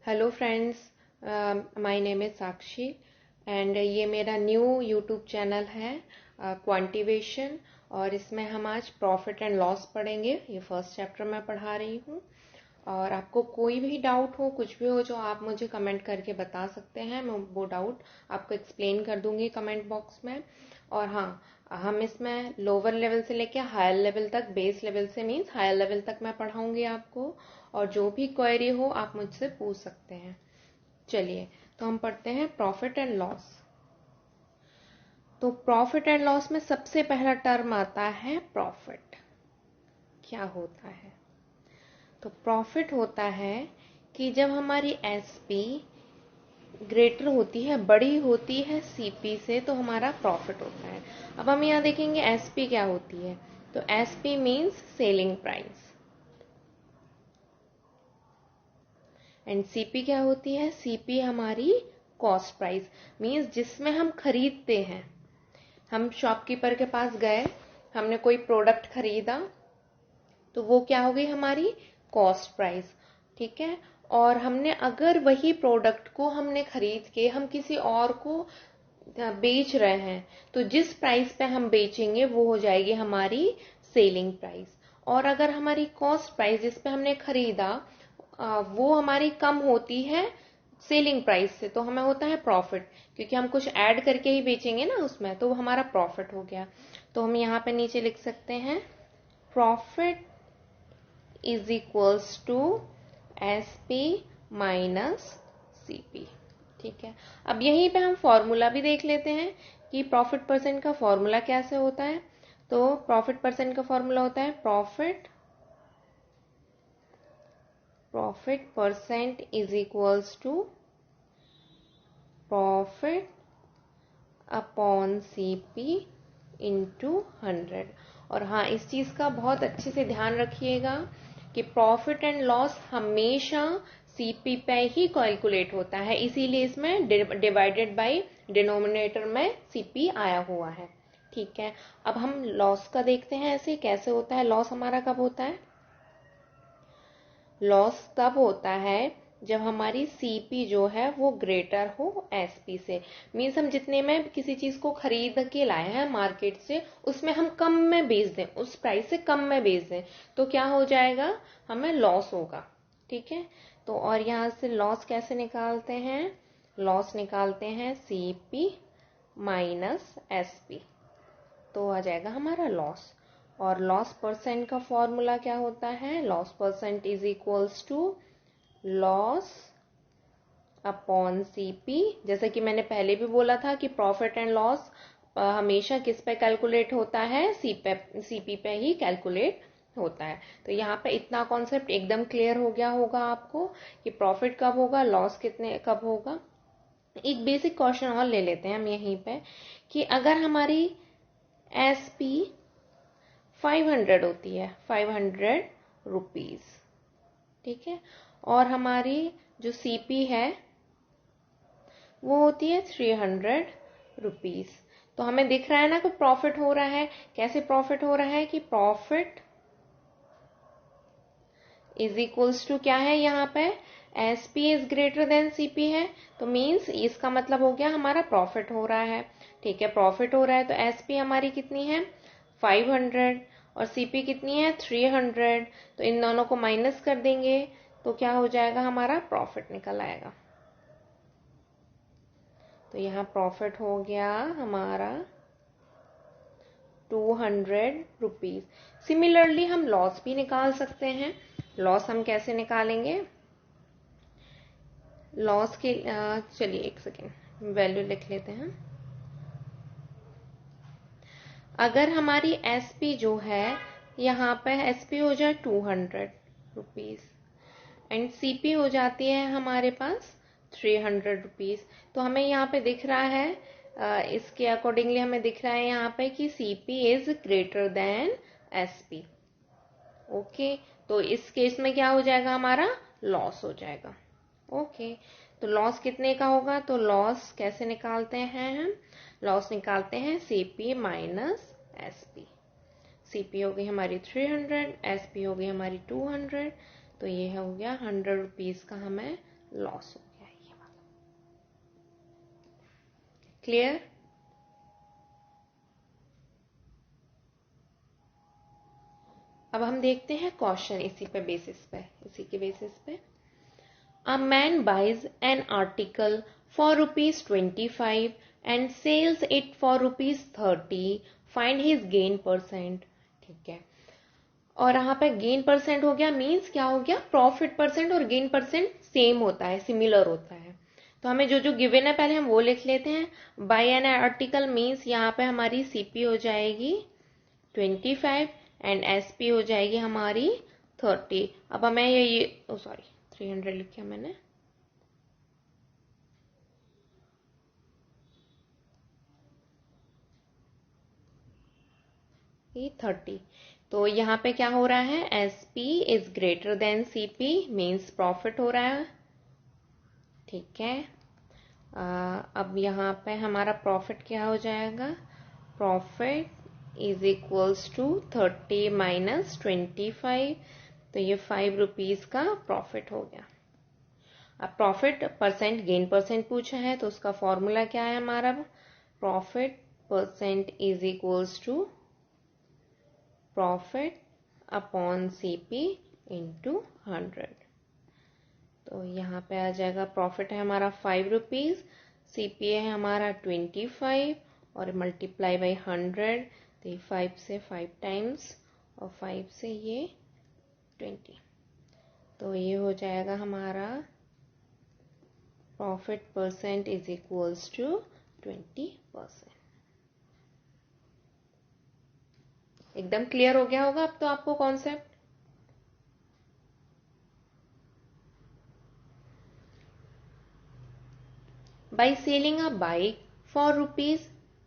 Hello friends, my name is Sakshi and ये मेरा new YouTube channel है क्वांटिवेशन। और इसमें हम आज प्रॉफिट एंड लॉस पढ़ेंगे। ये फर्स्ट चैप्टर मैं पढ़ा रही हूँ। और आपको कोई भी डाउट हो, कुछ भी हो, जो आप मुझे कमेंट करके बता सकते हैं। मैं वो डाउट आपको एक्सप्लेन कर दूंगी कमेंट बॉक्स में। और हाँ, हम इसमें लोअर लेवल से लेके हायर लेवल तक, बेस लेवल से मीन्स हायर लेवल तक मैं पढ़ाऊंगी आपको। और जो भी क्वेरी हो आप मुझसे पूछ सकते हैं। चलिए, तो हम पढ़ते हैं प्रॉफिट एंड लॉस। तो प्रॉफिट एंड लॉस में सबसे पहला टर्म आता है प्रॉफिट। क्या होता है? तो प्रॉफिट होता है कि जब हमारी एसपी ग्रेटर होती है, बड़ी होती है सीपी से, तो हमारा प्रॉफिट होता है। अब हम यहाँ देखेंगे एसपी क्या होती है। तो SP means selling price and CP क्या होती है? सीपी हमारी कॉस्ट प्राइस मीन्स जिसमें हम खरीदते हैं। हम शॉपकीपर के पास गए, हमने कोई प्रोडक्ट खरीदा, तो वो क्या हो गई? हमारी कॉस्ट प्राइस। ठीक है। और हमने अगर वही प्रोडक्ट को हमने खरीद के हम किसी और को बेच रहे हैं, तो जिस प्राइस पे हम बेचेंगे वो हो जाएगी हमारी सेलिंग प्राइस। और अगर हमारी कॉस्ट प्राइस जिस पे हमने खरीदा वो हमारी कम होती है सेलिंग प्राइस से, तो हमें होता है प्रॉफिट, क्योंकि हम कुछ ऐड करके ही बेचेंगे ना उसमें, तो वो हमारा प्रॉफिट हो गया। तो हम यहाँ पे नीचे लिख सकते हैं profit is equals to SP minus CP. ठीक है। अब यहीं पे हम फॉर्मूला भी देख लेते हैं कि प्रॉफिट परसेंट का फॉर्मूला कैसे होता है। तो प्रॉफिट परसेंट का फॉर्मूला होता है profit percent is equals to profit upon CP into 100। और हाँ, इस चीज का बहुत अच्छे से ध्यान रखिएगा कि प्रॉफिट एंड लॉस हमेशा सीपी पे ही कैलकुलेट होता है, इसीलिए इसमें डिवाइडेड बाय डिनोमिनेटर में सीपी आया हुआ है। ठीक है। अब हम लॉस का देखते हैं ऐसे कैसे होता है। लॉस हमारा कब होता है? लॉस तब होता है जब हमारी सीपी जो है वो ग्रेटर हो एसपी से। मीन्स हम जितने में किसी चीज को खरीद के लाए हैं मार्केट से, उसमें हम कम में बेच दें, उस प्राइस से कम में बेच दें, तो क्या हो जाएगा? हमें लॉस होगा। ठीक है। तो और यहां से लॉस कैसे निकालते हैं? लॉस निकालते हैं सीपी माइनस एसपी, तो आ जाएगा हमारा लॉस। और लॉस परसेंट का फॉर्मूला क्या होता है? Loss percent is equals to loss upon CP. जैसे कि मैंने पहले भी बोला था कि प्रॉफिट एंड लॉस हमेशा किस पे कैलकुलेट होता है? सीपी पे ही कैलकुलेट होता है। तो यहाँ पे इतना कॉन्सेप्ट एकदम क्लियर हो गया होगा आपको कि प्रॉफिट कब होगा, लॉस कितने कब होगा। एक बेसिक क्वेश्चन और ले लेते हैं हम यहीं पे कि अगर हमारी एसपी 500 होती है, 500 रुपीज। ठीक है। और हमारी जो सीपी है वो होती है 300 रुपीज। तो हमें दिख रहा है ना कि प्रॉफिट हो रहा है। कैसे प्रॉफिट हो रहा है? कि प्रॉफिट इज इक्वल्स टू क्या है यहाँ पे? SP is greater then CP है, तो मीन्स इसका मतलब हो गया हमारा प्रॉफिट हो रहा है। ठीक है। प्रॉफिट हो रहा है तो एसपी हमारी कितनी है? 500 और सीपी कितनी है? 300। तो इन दोनों को माइनस कर देंगे तो क्या हो जाएगा? हमारा प्रॉफिट निकल आएगा। तो यहाँ प्रॉफिट हो गया हमारा 200 रुपीज। सिमिलरली हम लॉस भी निकाल सकते हैं। लॉस हम कैसे निकालेंगे? लॉस के चलिए एक सेकेंड वैल्यू लिख लेते हैं। अगर हमारी एसपी जो है, यहाँ पे एसपी हो जाए 200 रुपीज एंड सीपी हो जाती है हमारे पास 300 रुपीज, तो हमें यहाँ पे दिख रहा है इसके अकॉर्डिंगली हमें दिख रहा है यहाँ पे कि CP is greater then SP. Okay. तो इस केस में क्या हो जाएगा? हमारा लॉस हो जाएगा। ओके। तो लॉस कितने का होगा? तो लॉस कैसे निकालते हैं हम? लॉस निकालते हैं सीपी माइनस एसपी। सीपी हो गई हमारी 300, एसपी हो गई हमारी 200, तो ये हो गया 100 रुपीज का हमें लॉस हो गया ये वाला। क्लियर? अब हम देखते हैं क्वेश्चन इसी के बेसिस पे। A man buys an article for ₹25 and sells it for ₹30. Find his gain percent. ठीक है, और यहाँ पे गेन परसेंट हो गया, मीन्स क्या हो गया, प्रॉफिट परसेंट और गेन परसेंट सेम होता है, सिमिलर होता है। तो हमें जो जो गिवन है पहले हम वो लिख लेते हैं। बाय एन आर्टिकल मीन्स यहाँ पे हमारी सीपी हो जाएगी 25 एंड एसपी हो जाएगी हमारी 30। अब हमें ये 300 लिखा मैंने, ये 30। तो यहाँ पे क्या हो रहा है, S P is greater than C P, means profit हो रहा है। ठीक है, अब यहाँ पे हमारा प्रॉफिट क्या हो जाएगा, profit is equals to 30 minus 25। तो ये 5 रुपीज का प्रॉफिट हो गया। अब प्रॉफिट परसेंट गेन परसेंट पूछा है, तो उसका फॉर्मूला क्या है हमारा, profit percent is equals to profit upon CP into 100। तो यहाँ पे आ जाएगा, प्रॉफिट है हमारा 5 रुपीज, सीपी है हमारा 25 और मल्टीप्लाई बाई 100। तो ये 5 से 5 टाइम्स और 5 से ये 20। तो ये हो जाएगा हमारा profit percent is equals to 20%। एकदम क्लियर हो गया होगा अब तो आपको concept. By selling a bike for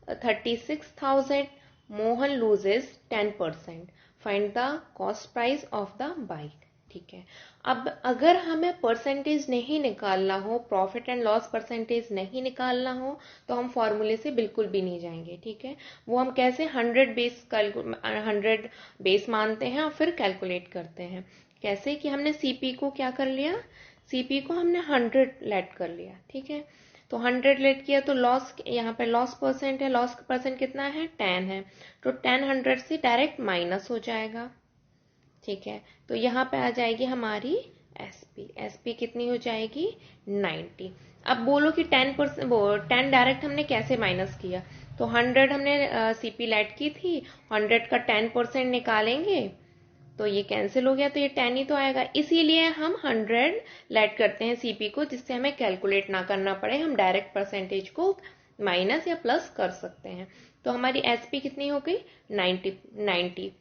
₹36,000 Mohan loses 10%। Find the cost price of the bike. ठीक है, अब अगर हमें परसेंटेज नहीं निकालना हो, प्रॉफिट एंड लॉस परसेंटेज नहीं निकालना हो, तो हम फॉर्मूले से बिल्कुल भी नहीं जाएंगे। ठीक है, वो हम कैसे 100 बेस मानते हैं और फिर कैलकुलेट करते हैं। कैसे कि हमने सीपी को क्या कर लिया, सीपी को हमने 100 लेट कर लिया। ठीक है, तो 100 लेट किया तो लॉस, यहाँ पे लॉस परसेंट है, लॉस परसेंट कितना है, 10 है, तो 10 100 से डायरेक्ट माइनस हो जाएगा। ठीक है, तो यहाँ पे आ जाएगी हमारी एसपी, एसपी कितनी हो जाएगी 90। अब बोलो कि 10 डायरेक्ट हमने कैसे माइनस किया, तो 100 हमने सीपी लेट की थी, 100 का 10% निकालेंगे तो ये कैंसिल हो गया, तो ये 10 ही तो आएगा। इसीलिए हम 100 लेट करते हैं सीपी को, जिससे हमें कैलकुलेट ना करना पड़े, हम डायरेक्ट परसेंटेज को माइनस या प्लस कर सकते हैं। तो हमारी एसपी कितनी हो गई 90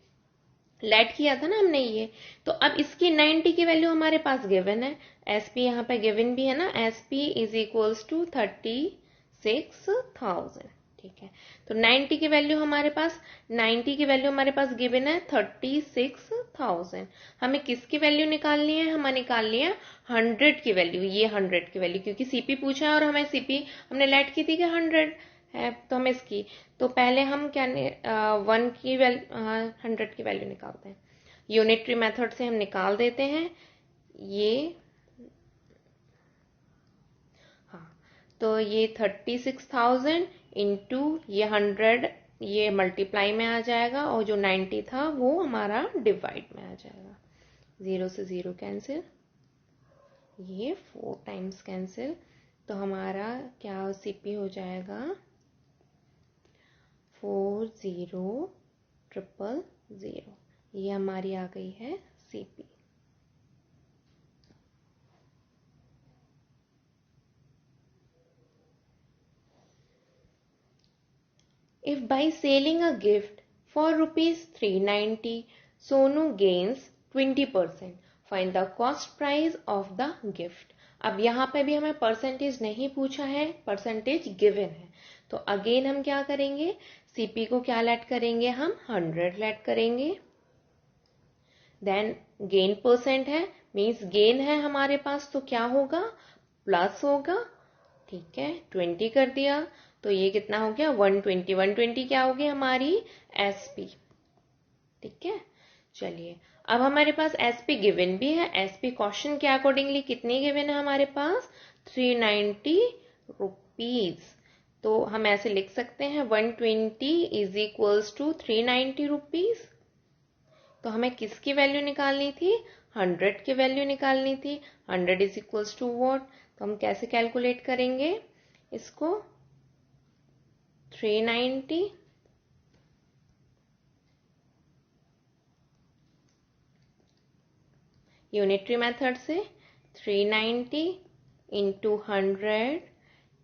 लेट किया था ना हमने ये। तो अब इसकी 90 की वैल्यू हमारे पास गिवन है, एसपी यहाँ पे गिवन भी है ना, एसपी इज इक्वल्स टू 36,000। ठीक है, तो 90 की वैल्यू हमारे पास, 90 की वैल्यू हमारे पास गिवन है 36,000। हमें किसकी वैल्यू निकालनी है, हमें निकालनी है 100 की वैल्यू, ये 100 की वैल्यू, क्योंकि सीपी पूछा है और हमें सीपी हमने लेट की थी कि 100 है, तो हम इसकी, तो पहले हम क्या 100 की वैल्यू निकालते हैं, यूनिटरी मेथड से हम निकाल देते हैं ये। हाँ, तो ये 36,000 इंटू ये 100, ये मल्टीप्लाई में आ जाएगा, और जो 90 था वो हमारा डिवाइड में आ जाएगा। 0 से 0 कैंसिल, ये 4 टाइम्स कैंसिल, तो हमारा क्या सीपी हो जाएगा 40,000। ये हमारी आ गई है CP. If by selling a gift for ₹390, Sonu gains 20%, find the cost price of the gift। अब यहाँ पे भी हमें परसेंटेज नहीं पूछा है, परसेंटेज गिवन है। तो अगेन हम क्या करेंगे, सीपी को क्या लेट करेंगे, हम 100 लेट करेंगे। देन गेन परसेंट है, मीन्स गेन है हमारे पास, तो क्या होगा, प्लस होगा। ठीक है, 20 कर दिया, तो ये कितना हो गया 120। 120 क्या होगी हमारी एसपी। ठीक है, चलिए अब हमारे पास एसपी गिवन भी है, एसपी क्वेश्चन के अकॉर्डिंगली कितनी गिवन है हमारे पास 390 रुपीज। तो हम ऐसे लिख सकते हैं 120 इज इक्वल्स टू 390 रुपीज। तो हमें किसकी वैल्यू निकालनी थी, 100 की वैल्यू निकालनी थी। 100 इज इक्वल्स टू व्हाट, तो हम कैसे कैलकुलेट करेंगे इसको, 390 यूनिटरी मेथड से 390 इंटू 100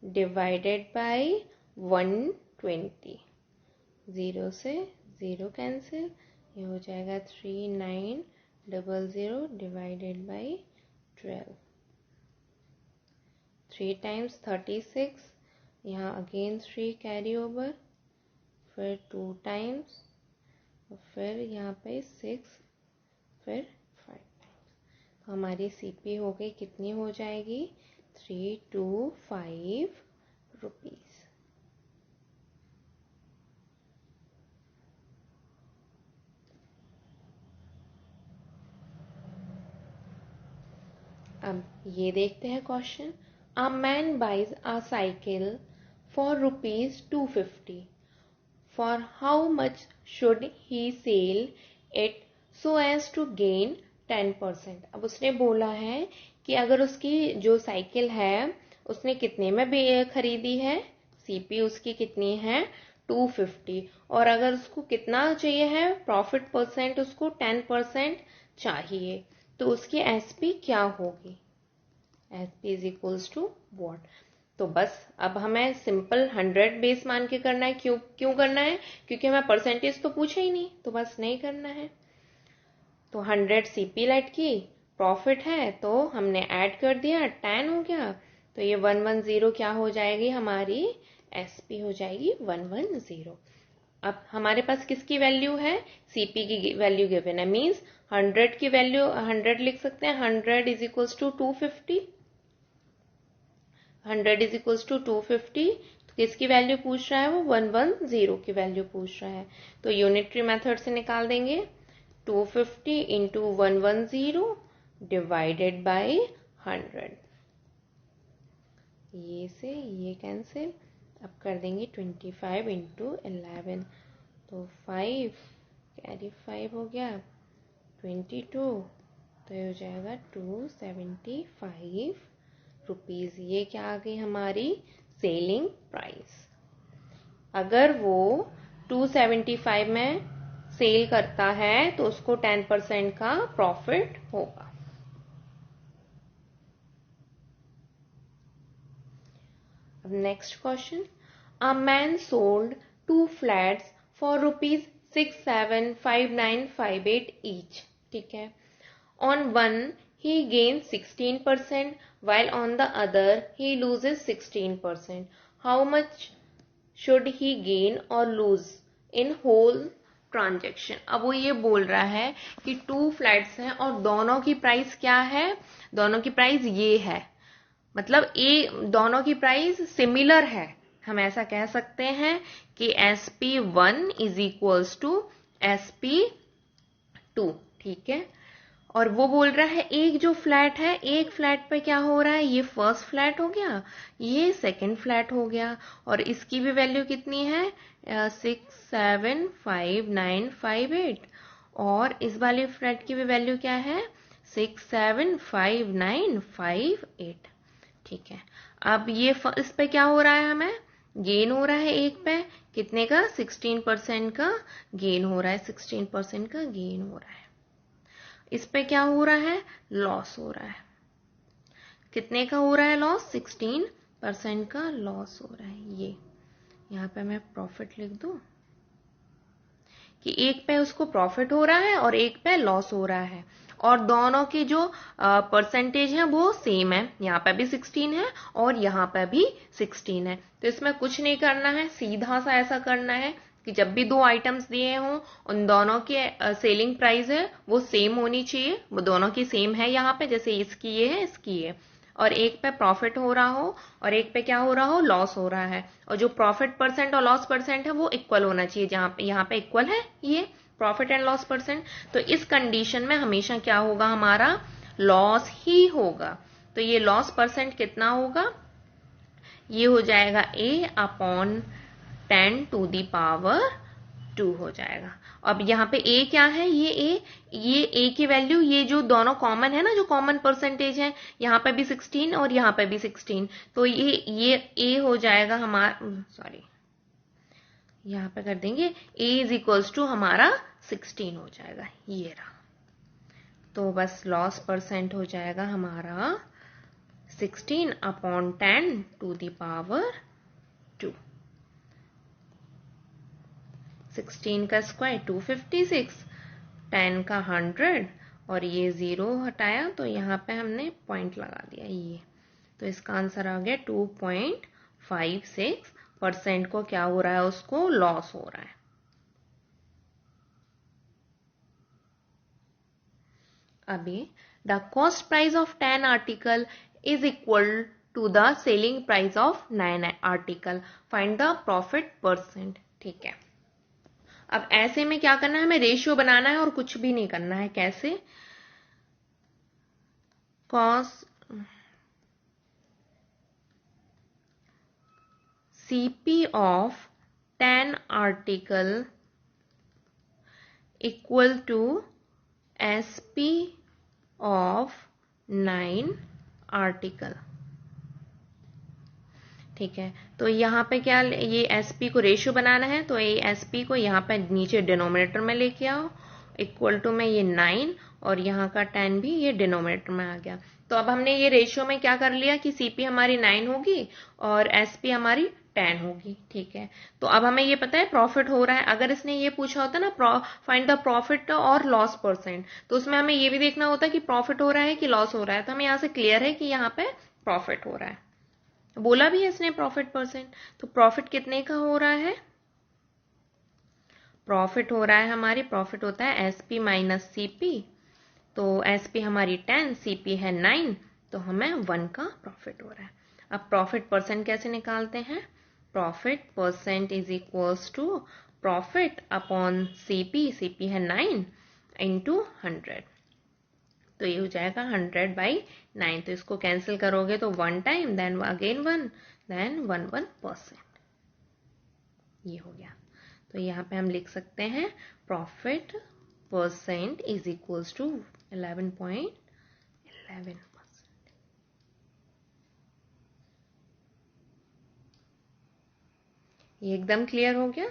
डिवाइडेड बाई 120, 0 से 0 कैंसिल, ये हो जाएगा 3900 डिवाइडेड बाई 12, 3 टाइम्स 36, यहाँ अगेन 3 कैरी ओवर, फिर 2 टाइम्स, फिर यहाँ पे 6, फिर 5 टाइम्स। तो हमारी सीपी हो गई, कितनी हो जाएगी 325 रुपीज। अब ये देखते हैं question, a man buys a cycle for rupees 250, for how much should he sell it so as to gain 10%। अब उसने बोला है कि अगर उसकी जो साइकिल है उसने कितने में खरीदी है, सीपी उसकी कितनी है 250, और अगर उसको कितना चाहिए है प्रॉफिट परसेंट, उसको 10% चाहिए, तो उसकी एसपी क्या होगी, SP is equals to what. तो बस अब हमें सिंपल 100 बेस मान के करना है। क्यों करना है, क्योंकि हमें परसेंटेज तो पूछे ही नहीं, तो बस नहीं करना है। तो 100 सीपी लेट की प्रॉफिट है, तो हमने ऐड कर दिया, 10 हो गया, तो ये 110 क्या हो जाएगी हमारी एसपी हो जाएगी 110। अब हमारे पास किसकी वैल्यू है, सीपी की वैल्यू गिवन है, मींस 100 की वैल्यू 100 लिख सकते हैं, 100 is equals to 250, 100 is equals to 250। तो किसकी वैल्यू पूछ रहा है, वो 110 की वैल्यू पूछ रहा है, तो यूनिटरी मेथड से निकाल देंगे, 250 इंटू 110 डिवाइडेड बाई 100, ये से ये कैंसिल, अब कर देंगे 25 इंटू 11, तो 5 कैरी 5 हो गया 22, तो ये हो जाएगा 275 रुपीज। ये क्या आ गई हमारी सेलिंग प्राइस। अगर वो 275 में सेल करता है तो उसको 10% का प्रॉफिट होगा। अब next question, a man sold 2 flats for rupees 675958 each, ठीक है, on one he gains 16% while on the other he loses 16%. How much should he gain or lose in whole transaction. अब वो ये बोल रहा है कि 2 फ्लैट्स हैं और दोनों की प्राइस क्या है, दोनों की प्राइस ये है, मतलब दोनों की प्राइस सिमिलर है। हम ऐसा कह सकते हैं कि SP1 is equals to SP2, ठीक है। और वो बोल रहा है एक जो फ्लैट है, एक फ्लैट पे क्या हो रहा है, ये फर्स्ट फ्लैट हो गया, ये सेकंड फ्लैट हो गया, और इसकी भी वैल्यू कितनी है 675958, और इस वाले फ्लैट की भी वैल्यू क्या है 675958, ठीक है। अब ये इस पे क्या हो रहा है, हमें गेन हो रहा है, एक पे कितने का 16% का गेन हो रहा है, 16% का गेन हो रहा है। इस पे क्या हो रहा है, लॉस हो रहा है, कितने का हो रहा है लॉस, 16% का लॉस हो रहा है। ये यहाँ पे मैं प्रॉफिट लिख दूं कि एक पे उसको प्रॉफिट हो रहा है और एक पे लॉस हो रहा है, और दोनों की जो परसेंटेज है वो सेम है, यहाँ पे भी 16 है और यहाँ पे भी 16 है। तो इसमें कुछ नहीं करना है, सीधा सा ऐसा करना है कि जब भी 2 आइटम्स दिए हों उन दोनों की सेलिंग प्राइस है वो सेम होनी चाहिए, वो दोनों की सेम है यहाँ पे, जैसे इसकी ये है इसकी ये, और एक पे प्रॉफिट हो रहा हो और एक पे क्या हो रहा हो, लॉस हो रहा है, और जो प्रॉफिट परसेंट और लॉस परसेंट है वो इक्वल होना चाहिए, जहाँ पे यहाँ पे इक्वल है ये, प्रॉफिट एंड लॉस परसेंट, तो इस कंडीशन में हमेशा क्या होगा, हमारा लॉस ही होगा। तो ये लॉस परसेंट कितना होगा, ये हो जाएगा a upon 10 to the power 2 हो जाएगा। अब यहाँ पे a क्या है, ये a की वैल्यू, ये जो दोनों कॉमन है ना, जो कॉमन परसेंटेज है, यहाँ पे भी 16 और यहाँ पे भी 16, तो ये a हो जाएगा हमारा, सॉरी यहाँ पे कर देंगे a इज इक्वल्स टू हमारा 16 हो जाएगा, ये रहा। तो बस लॉस परसेंट हो जाएगा हमारा 16 अपॉन 10 टू दी पावर 2। 16 का स्क्वायर 256, 10 का 100, और ये 0 हटाया तो यहाँ पे हमने पॉइंट लगा दिया ये, तो इसका आंसर आ गया 2.56% को क्या हो रहा है, उसको लॉस हो रहा है। अभी the cost price of 10 article is equal to the selling price of 9 article, find the profit percent. ठीक है, अब ऐसे में क्या करना है, हमें रेशियो बनाना है और कुछ भी नहीं करना है। कैसे, cost CP of 10 article equal to SP of 9 article. ठीक है, तो यहाँ पे क्या, ये एसपी को रेशियो बनाना है, तो ये एसपी को यहाँ पे नीचे डिनोमिनेटर में लेके आओ, इक्वल टू में ये 9 और यहाँ का 10 भी ये डिनोमिनेटर में आ गया। तो अब हमने ये रेशियो में क्या कर लिया कि सीपी हमारी 9 होगी और एसपी हमारी 10 होगी। ठीक है, तो अब हमें ये पता है प्रॉफिट हो रहा है। अगर इसने ये पूछा होता ना फाइंड द प्रॉफिट और लॉस परसेंट, तो उसमें हमें ये भी देखना होता कि प्रॉफिट हो रहा है कि लॉस हो रहा है। तो हमें यहाँ से क्लियर है कि यहाँ पे प्रॉफिट हो रहा है, बोला भी है इसने प्रॉफिट परसेंट। तो प्रॉफिट कितने का हो रहा है, प्रॉफिट हो रहा है हमारी, प्रॉफिट होता है एसपी माइनस सीपी, तो एसपी हमारी 10, सीपी है 9, तो हमें 1 का प्रॉफिट हो रहा है। अब प्रॉफिट परसेंट कैसे निकालते हैं, profit percent is equals to profit upon CP, CP है 9 इंटू 100, तो ये हो जाएगा 100/9। तो इसको कैंसिल करोगे तो 1 टाइम, देन अगेन 1, देन 1%, ये हो गया। तो यहाँ पे हम लिख सकते हैं profit percent is equals to 11.11%। ये एकदम क्लियर हो गया।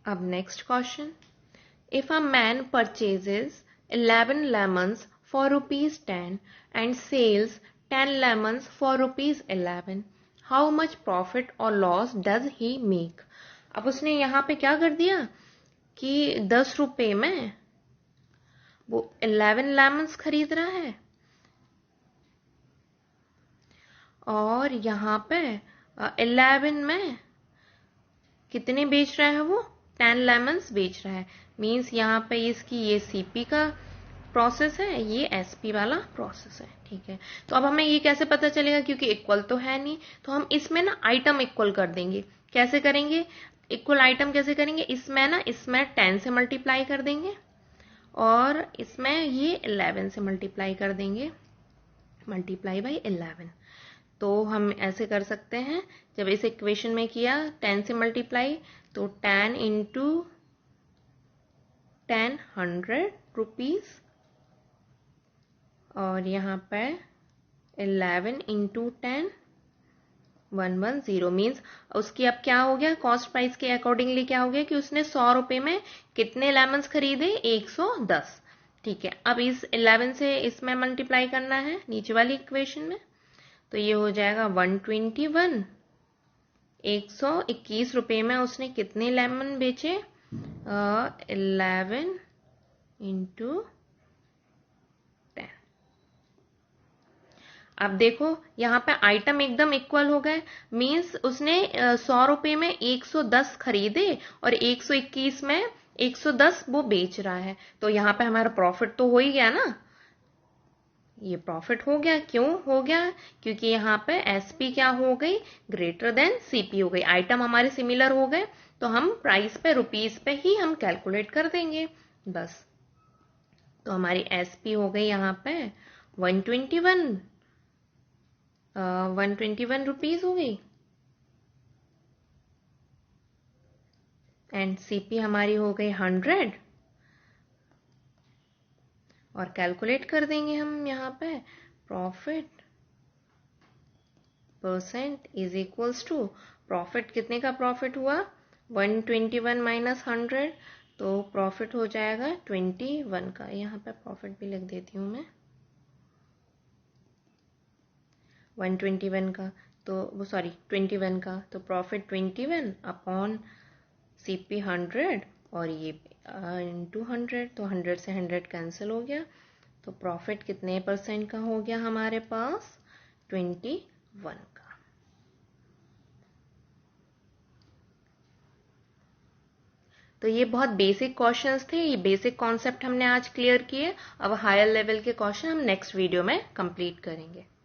अब next question, if a man purchases 11 lemons for ₹10 and sells 10 lemons for ₹11, how much profit or loss does he make? अब उसने यहाँ पे क्या कर दिया कि 10 रुपए में वो 11 लेमन्स खरीद रहा है और यहाँ पे 11 में कितने बेच रहा है, वो 10 लेमन्स बेच रहा है। मीन्स यहाँ पे इसकी ये सीपी का प्रोसेस है, ये एसपी वाला प्रोसेस है। ठीक है, तो अब हमें ये कैसे पता चलेगा, क्योंकि इक्वल तो है नहीं, तो हम इसमें ना आइटम इक्वल कर देंगे। कैसे करेंगे इक्वल आइटम, कैसे करेंगे, इसमें ना, इसमें 10 से मल्टीप्लाई कर देंगे और इसमें ये 11 से मल्टीप्लाई कर देंगे, मल्टीप्लाई बाई 11। तो हम ऐसे कर सकते हैं, जब इस इक्वेशन में किया 10 से मल्टीप्लाई, तो 10 इंटू 10 100 रुपीज, और यहाँ पे 11 इंटू 10 110, मीन्स उसकी अब क्या हो गया, कॉस्ट प्राइस के अकॉर्डिंगली क्या हो गया कि उसने 100 रुपए में कितने लेमन्स खरीदे, 110। ठीक है, अब इस 11 से इसमें मल्टीप्लाई करना है नीचे वाली इक्वेशन में, तो ये हो जाएगा 121। 121 रुपए में उसने कितने लेमन बेचे, 11 इंटू 10। अब देखो यहाँ पे आइटम एकदम इक्वल हो गए, मीन्स उसने 100 रुपए में 110 खरीदे और 121 में 110 वो बेच रहा है, तो यहाँ पे हमारा प्रॉफिट तो हो ही गया ना। ये प्रॉफिट हो गया। क्यों हो गया? क्योंकि यहाँ पे एसपी क्या हो गई? ग्रेटर देन सीपी हो गई। आइटम हमारे सिमिलर हो गए तो हम प्राइस पे, रुपीस पे ही हम कैलकुलेट कर देंगे बस। तो हमारी एसपी हो गई यहाँ पे 121 रुपीज हो गई, एंड सीपी हमारी हो गई 100, और कैलकुलेट कर देंगे हम यहाँ पे profit percent is equals to, profit कितने का प्रॉफिट हुआ? 121 माइनस 100, तो प्रॉफिट हो जाएगा 21 का। यहाँ पे प्रॉफिट भी लिख देती हूँ मैं, 121 का, तो वो सॉरी 21 का, तो प्रॉफिट 21 अपॉन सीपी 100, और ये इंटू 100, तो 100 से 100 कैंसिल हो गया। तो प्रॉफिट कितने परसेंट का हो गया हमारे पास? 21 का। तो ये बहुत बेसिक क्वेश्चंस थे, ये बेसिक कॉन्सेप्ट हमने आज क्लियर किए। अब हायर लेवल के क्वेश्चन हम नेक्स्ट वीडियो में कंप्लीट करेंगे।